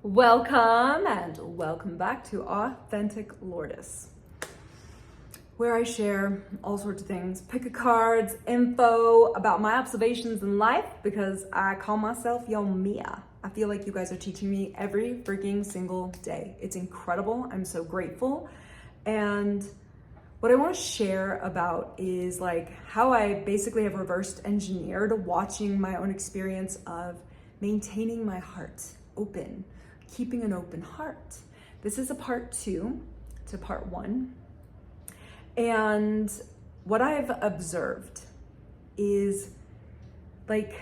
Welcome and welcome back to Authentic Lourdes, where I share all sorts of things, pick a cards, info about my observations in life, because I call myself Yo Mia. I feel like you guys are teaching me every freaking single day. It's incredible. I'm so grateful. And what I want to share about is like how I basically have reversed engineered watching my own experience of maintaining my heart open, keeping an open heart. This is a part 2 to part 1. And what I've observed is like,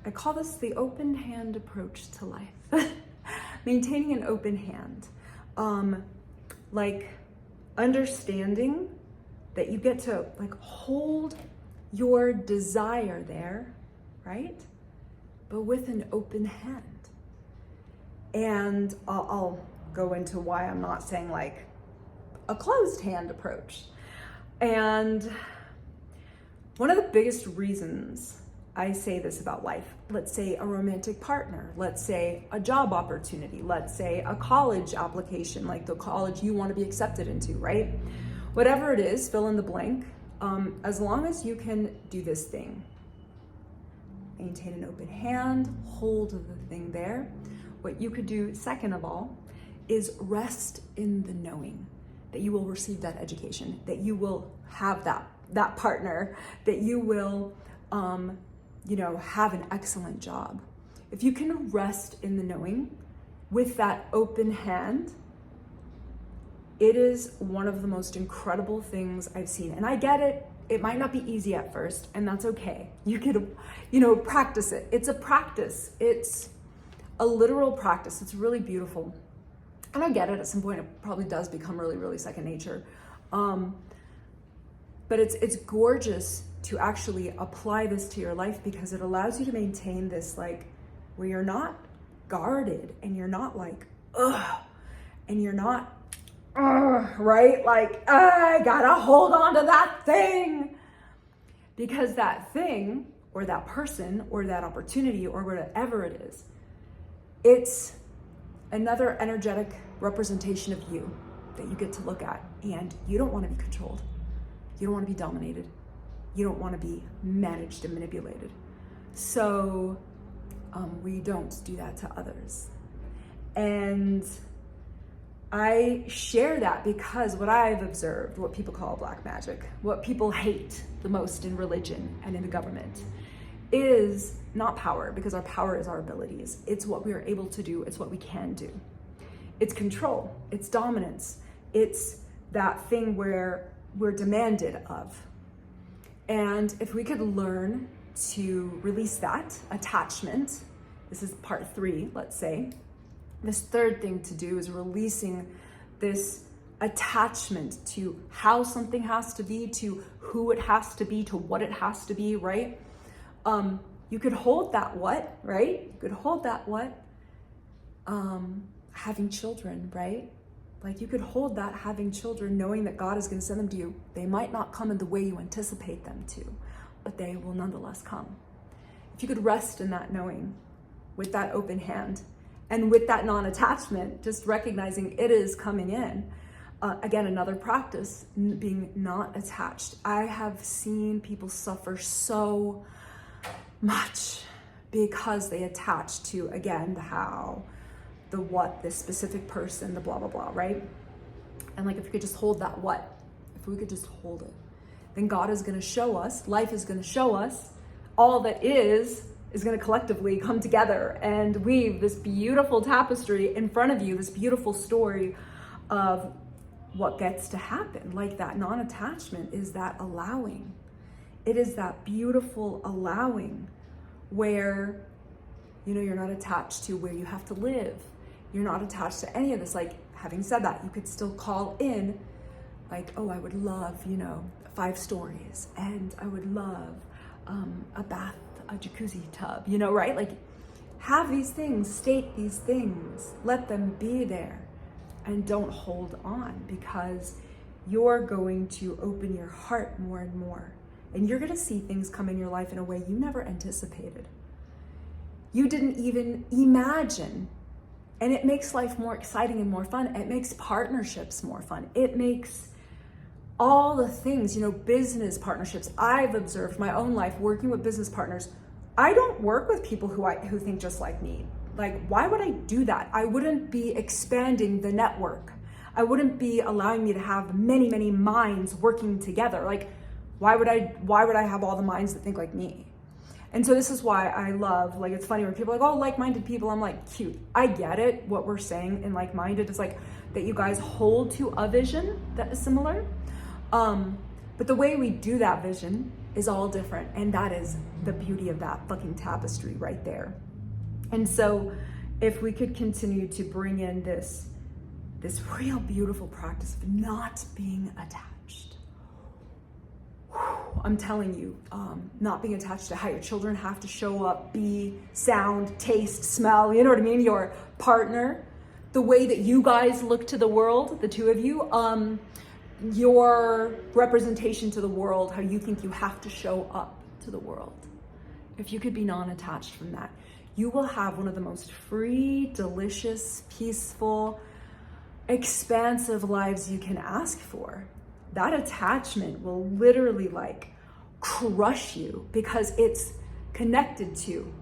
I call this the open hand approach to life. Maintaining an open hand. Like understanding that you get to like hold your desire there, right? But with an open hand. And I'll go into why I'm not saying like a closed hand approach. And one of the biggest reasons I say this about life, let's say a romantic partner, let's say a job opportunity, let's say a college application, like the college you want to be accepted into, right? Whatever it is, fill in the blank. As long as you can do this thing, maintain an open hand, hold the thing there. What you could do, second of all, is rest in the knowing that you will receive that education, that you will have that partner, that you will, have an excellent job. If you can rest in the knowing with that open hand, it is one of the most incredible things I've seen. And I get it. It might not be easy at first, and that's okay. You could, practice it. It's a practice. It's a literal practice. It's really beautiful. And I get it, at some point it probably does become really, really second nature. But it's gorgeous to actually apply this to your life, because it allows you to maintain this like where you're not guarded and you're not like, ugh, and you're not, right? Like, I gotta hold on to that thing, because that thing or that person or that opportunity or whatever it is, it's another energetic representation of you that you get to look at, and you don't want to be controlled. You don't want to be dominated. You don't want to be managed and manipulated. So we don't do that to others. And I share that because what I've observed, what people call black magic, what people hate the most in religion and in the government, is not power, because our power is our abilities. It's what we are able to do. It's what we can do. It's control. It's dominance. It's that thing where we're demanded of. And if we could learn to release that attachment, this is part 3, let's say. This third thing to do is releasing this attachment to how something has to be, to who it has to be, to what it has to be, right? You could hold that what, right? You could hold that what? Having children, right? Like you could hold that having children, knowing that God is going to send them to you. They might not come in the way you anticipate them to, but they will nonetheless come. If you could rest in that knowing with that open hand and with that non-attachment, just recognizing it is coming in. Again, another practice, being not attached. I have seen people suffer so much because they attach to, again, the how, the what, this specific person, the blah, blah, blah, right? And like, if we could just hold that what, if we could just hold it, then God is going to show us, life is going to show us, all that is going to collectively come together and weave this beautiful tapestry in front of you, this beautiful story of what gets to happen. Like that non-attachment is that allowing. It is that beautiful allowing where, you're not attached to where you have to live. You're not attached to any of this. Like, having said that, you could still call in like, oh, I would love, 5 stories, and I would love a bath, a jacuzzi tub, right? Like, have these things, state these things, let them be there, and don't hold on, because you're going to open your heart more and more, and you're going to see things come in your life in a way you never anticipated. you didn't even imagine. And it makes life more exciting and more fun. It makes partnerships more fun. It makes all the things, business partnerships. I've observed my own life working with business partners. I don't work with people who think just like me. Like, why would I do that? I wouldn't be expanding the network. I wouldn't be allowing me to have many, many minds working together. Like, why would I have all the minds that think like me? And so this is why I love, like, it's funny when people are like, oh, like-minded people. I'm like, cute. I get it. What we're saying in like-minded is like that you guys hold to a vision that is similar. But the way we do that vision is all different. And that is the beauty of that fucking tapestry right there. And so if we could continue to bring in this real beautiful practice of not being attached. I'm telling you, not being attached to how your children have to show up, be, sound, taste, smell, you know what I mean? Your partner, the way that you guys look to the world, the two of you, your representation to the world, how you think you have to show up to the world. If you could be non-attached from that, you will have one of the most free, delicious, peaceful, expansive lives you can ask for. That attachment will literally like crush you because it's connected to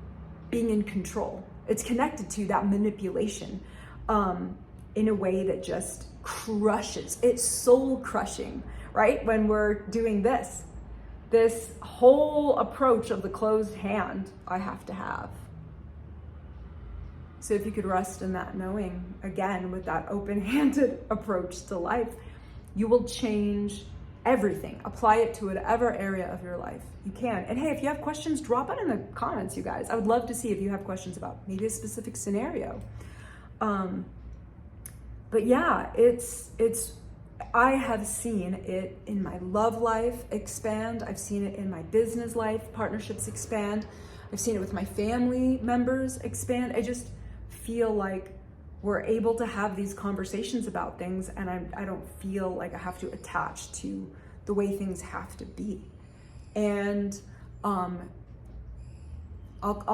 being in control. It's connected to that manipulation in a way that just crushes. It's soul crushing, right? When we're doing this whole approach of the closed hand, I have to have. So if you could rest in that knowing, again, with that open-handed approach to life, you will change everything. Apply it to whatever area of your life you can. And hey, if you have questions, drop it in the comments, you guys. I would love to see if you have questions about maybe a specific scenario. But yeah, I have seen it in my love life expand. I've seen it in my business life, partnerships expand. I've seen it with my family members expand. I just feel like we're able to have these conversations about things, and I don't feel like I have to attach to the way things have to be. And I'll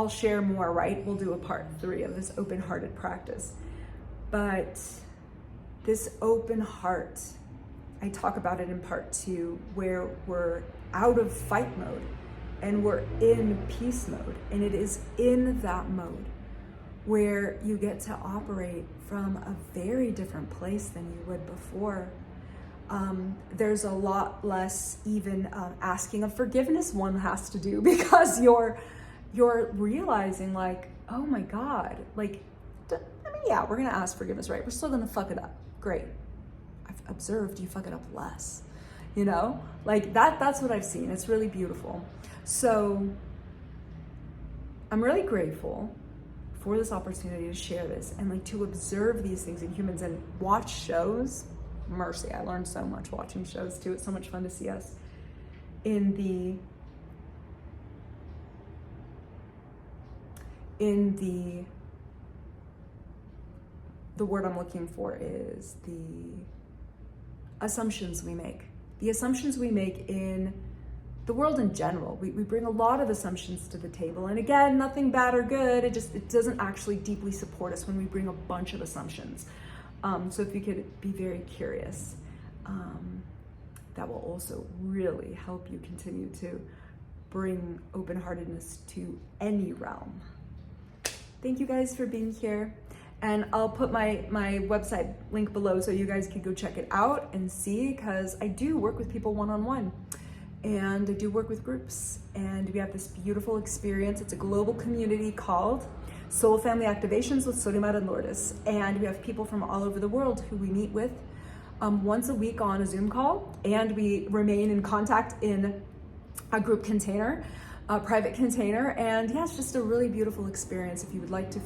share more, right? We'll do a part 3 of this open-hearted practice. But this open heart, I talk about it in part 2, where we're out of fight mode and we're in peace mode. And it is in that mode where you get to operate from a very different place than you would before. There's a lot less even asking of forgiveness one has to do, because you're realizing like, oh my God, like, yeah, we're gonna ask forgiveness, right? We're still gonna fuck it up. Great. I've observed you fuck it up less, like that's what I've seen. It's really beautiful. So I'm really grateful for this opportunity to share this and like to observe these things in humans and watch shows. Mercy, I learned so much watching shows too. It's so much fun to see us in the word I'm looking for is the assumptions we make. The assumptions we make in the world in general. We bring a lot of assumptions to the table. And again, nothing bad or good. It doesn't actually deeply support us when we bring a bunch of assumptions. So if you could be very curious, that will also really help you continue to bring open-heartedness to any realm. Thank you guys for being here. And I'll put my website link below so you guys can go check it out and see, because I do work with people one-on-one. And I do work with groups, and we have this beautiful experience. It's a global community called Soul Family Activations with Sorimar Lourdes. And we have people from all over the world who we meet with once a week on a Zoom call, and we remain in contact in a group container, a private container. And yeah, it's just a really beautiful experience. If you would like to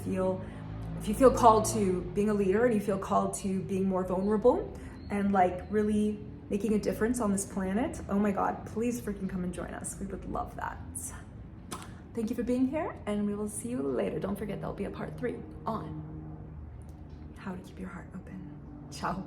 if you feel called to being a leader and you feel called to being more vulnerable and like really making a difference on this planet, oh my God, please freaking come and join us. We would love that. Thank you for being here, and we will see you later. Don't forget, there'll be a part 3 on how to keep your heart open. Ciao.